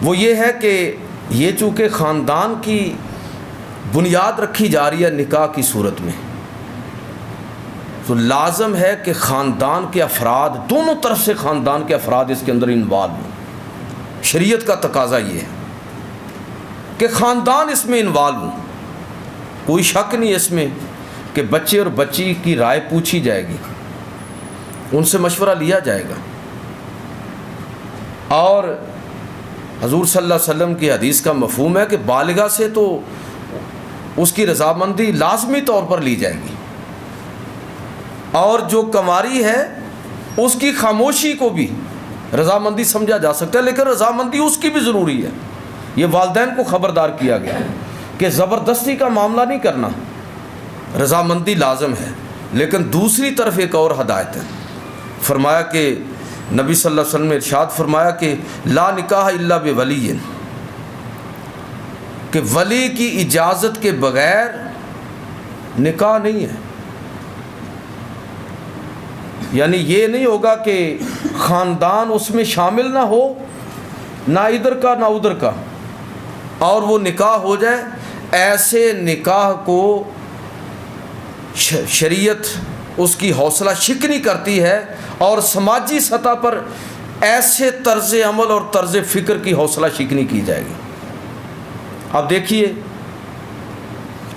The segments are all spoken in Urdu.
وہ یہ ہے کہ یہ چونکہ خاندان کی بنیاد رکھی جا رہی ہے نکاح کی صورت میں، تو لازم ہے کہ خاندان کے افراد، دونوں طرف سے خاندان کے افراد اس کے اندر انوالو ہوں۔ شریعت کا تقاضا یہ ہے کہ خاندان اس میں انوالو ہوں۔ کوئی شک نہیں اس میں کہ بچے اور بچی کی رائے پوچھی جائے گی، ان سے مشورہ لیا جائے گا، اور حضور صلی اللہ علیہ وسلم کی حدیث کا مفہوم ہے کہ بالغہ سے تو اس کی رضامندی لازمی طور پر لی جائے گی، اور جو کنواری ہے اس کی خاموشی کو بھی رضامندی سمجھا جا سکتا ہے، لیکن رضامندی اس کی بھی ضروری ہے۔ یہ والدین کو خبردار کیا گیا کہ زبردستی کا معاملہ نہیں کرنا، رضامندی لازم ہے۔ لیکن دوسری طرف ایک اور ہدایت ہے، فرمایا کہ نبی صلی اللہ علیہ وسلم نے ارشاد فرمایا کہ لا نکاح الا بولی، کہ ولی کی اجازت کے بغیر نکاح نہیں ہے۔ یعنی یہ نہیں ہوگا کہ خاندان اس میں شامل نہ ہو، نہ ادھر کا نہ ادھر کا، اور وہ نکاح ہو جائے۔ ایسے نکاح کو شریعت اس کی حوصلہ شکنی کرتی ہے، اور سماجی سطح پر ایسے طرز عمل اور طرز فکر کی حوصلہ شکنی کی جائے گی۔ اب دیکھیے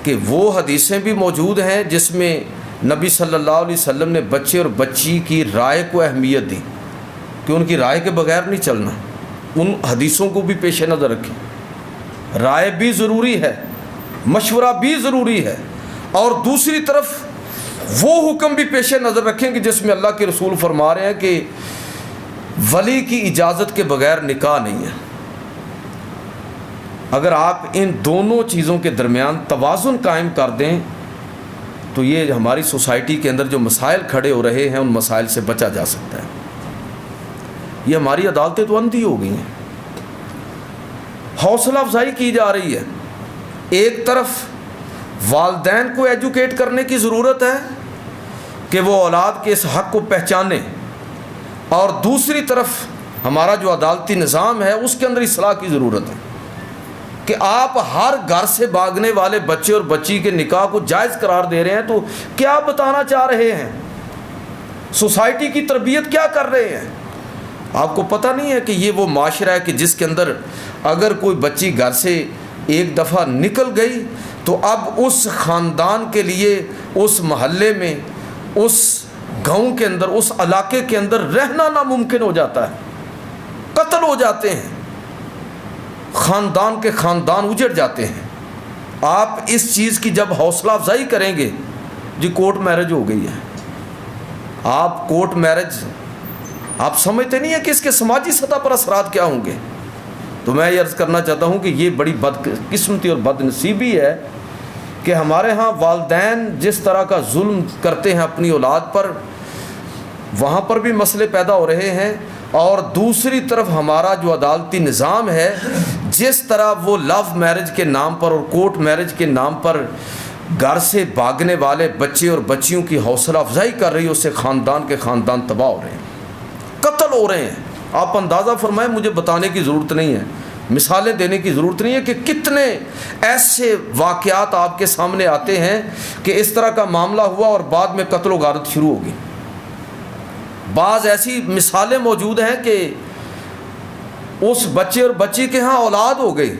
کہ وہ حدیثیں بھی موجود ہیں جس میں نبی صلی اللہ علیہ وسلم نے بچے اور بچی کی رائے کو اہمیت دی کہ ان کی رائے کے بغیر نہیں چلنا۔ ان حدیثوں کو بھی پیش نظر رکھیں، رائے بھی ضروری ہے، مشورہ بھی ضروری ہے، اور دوسری طرف وہ حکم بھی پیش نظر رکھیں کہ جس میں اللہ کے رسول فرما رہے ہیں کہ ولی کی اجازت کے بغیر نکاح نہیں ہے۔ اگر آپ ان دونوں چیزوں کے درمیان توازن قائم کر دیں تو یہ ہماری سوسائٹی کے اندر جو مسائل کھڑے ہو رہے ہیں ان مسائل سے بچا جا سکتا ہے۔ یہ ہماری عدالتیں تو اندھی ہو گئی ہیں، حوصلہ افزائی کی جا رہی ہے۔ ایک طرف والدین کو ایجوکیٹ کرنے کی ضرورت ہے کہ وہ اولاد کے اس حق کو پہچانیں، اور دوسری طرف ہمارا جو عدالتی نظام ہے اس کے اندر اصلاح کی ضرورت ہے کہ آپ ہر گھر سے بھاگنے والے بچے اور بچی کے نکاح کو جائز قرار دے رہے ہیں تو کیا بتانا چاہ رہے ہیں؟ سوسائٹی کی تربیت کیا کر رہے ہیں؟ آپ کو پتہ نہیں ہے کہ یہ وہ معاشرہ ہے کہ جس کے اندر اگر کوئی بچی گھر سے ایک دفعہ نکل گئی تو اب اس خاندان کے لیے اس محلے میں، اس گاؤں کے اندر، اس علاقے کے اندر رہنا ناممکن ہو جاتا ہے، قتل ہو جاتے ہیں، خاندان کے خاندان اجڑ جاتے ہیں۔ آپ اس چیز کی جب حوصلہ افزائی کریں گے، جی کورٹ میرج ہو گئی ہے، آپ کورٹ میرج آپ سمجھتے نہیں ہیں کہ اس کے سماجی سطح پر اثرات کیا ہوں گے۔ تو میں یہ عرض کرنا چاہتا ہوں کہ یہ بڑی بدقسمتی اور بد نصیبی ہے کہ ہمارے ہاں والدین جس طرح کا ظلم کرتے ہیں اپنی اولاد پر، وہاں پر بھی مسئلے پیدا ہو رہے ہیں، اور دوسری طرف ہمارا جو عدالتی نظام ہے جس طرح وہ لو میرج کے نام پر اور کورٹ میرج کے نام پر گھر سے بھاگنے والے بچے اور بچیوں کی حوصلہ افزائی کر رہی ہے، اس سے خاندان کے خاندان تباہ ہو رہے ہیں، قتل ہو رہے ہیں۔ آپ اندازہ فرمائیں، مجھے بتانے کی ضرورت نہیں ہے، مثالیں دینے کی ضرورت نہیں ہے کہ کتنے ایسے واقعات آپ کے سامنے آتے ہیں کہ اس طرح کا معاملہ ہوا اور بعد میں قتل و غارت شروع ہوگی۔ بعض ایسی مثالیں موجود ہیں کہ اس بچے اور بچی کے ہاں اولاد ہو گئی،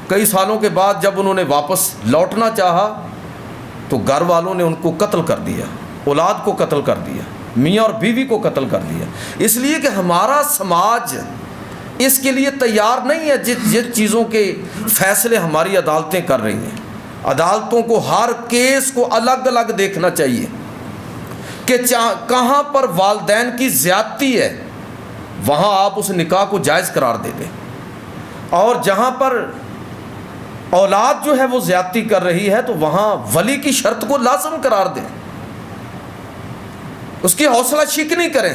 کئی سالوں کے بعد جب انہوں نے واپس لوٹنا چاہا تو گھر والوں نے ان کو قتل کر دیا، اولاد کو قتل کر دیا، میاں اور بیوی کو قتل کر دیا، اس لیے کہ ہمارا سماج اس کے لیے تیار نہیں ہے۔ جن چیزوں کے فیصلے ہماری عدالتیں کر رہی ہیں، عدالتوں کو ہر کیس کو الگ الگ دیکھنا چاہیے کہ کہاں پر والدین کی زیادتی ہے وہاں آپ اس نکاح کو جائز قرار دے دیں، اور جہاں پر اولاد جو ہے وہ زیادتی کر رہی ہے تو وہاں ولی کی شرط کو لازم قرار دیں، اس کی حوصلہ شکنی کریں،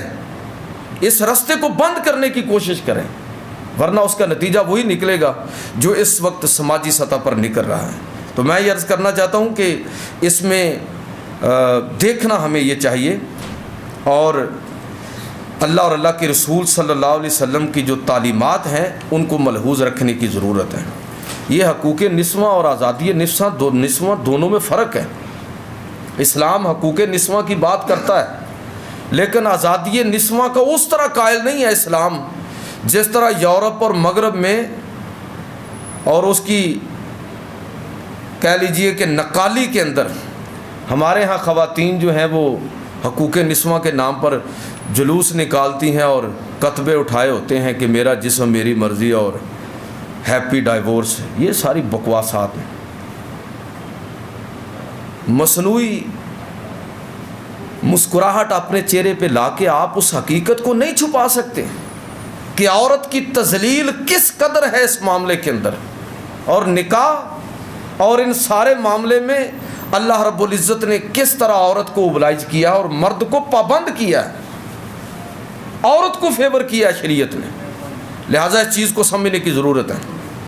اس رستے کو بند کرنے کی کوشش کریں، ورنہ اس کا نتیجہ وہی نکلے گا جو اس وقت سماجی سطح پر نکل رہا ہے۔ تو میں یہ عرض کرنا چاہتا ہوں کہ اس میں دیکھنا ہمیں یہ چاہیے، اور اللہ اور اللہ کے رسول صلی اللہ علیہ وسلم کی جو تعلیمات ہیں ان کو ملحوظ رکھنے کی ضرورت ہے۔ یہ حقوق نسواں اور آزادی نسواں دونوں میں فرق ہے۔ اسلام حقوق نسواں کی بات کرتا ہے، لیکن آزادی نسواں کا اس طرح قائل نہیں ہے اسلام جس طرح یورپ اور مغرب میں اور اس کی کہہ لیجئے کہ نقالی کے اندر ہمارے ہاں خواتین جو ہیں وہ حقوق نسواں کے نام پر جلوس نکالتی ہیں اور کتبے اٹھائے ہوتے ہیں کہ میرا جسم میری مرضی اور ہیپی ڈائیورس۔ یہ ساری بکواسات ہیں۔ مصنوعی مسکراہٹ اپنے چہرے پہ لا کے آپ اس حقیقت کو نہیں چھپا سکتے کہ عورت کی تذلیل کس قدر ہے اس معاملے کے اندر، اور نکاح اور ان سارے معاملے میں اللہ رب العزت نے کس طرح عورت کو اوبلائج کیا اور مرد کو پابند کیا ہے، عورت کو فیور کیا ہے شریعت نے۔ لہٰذا اس چیز کو سمجھنے کی ضرورت ہے۔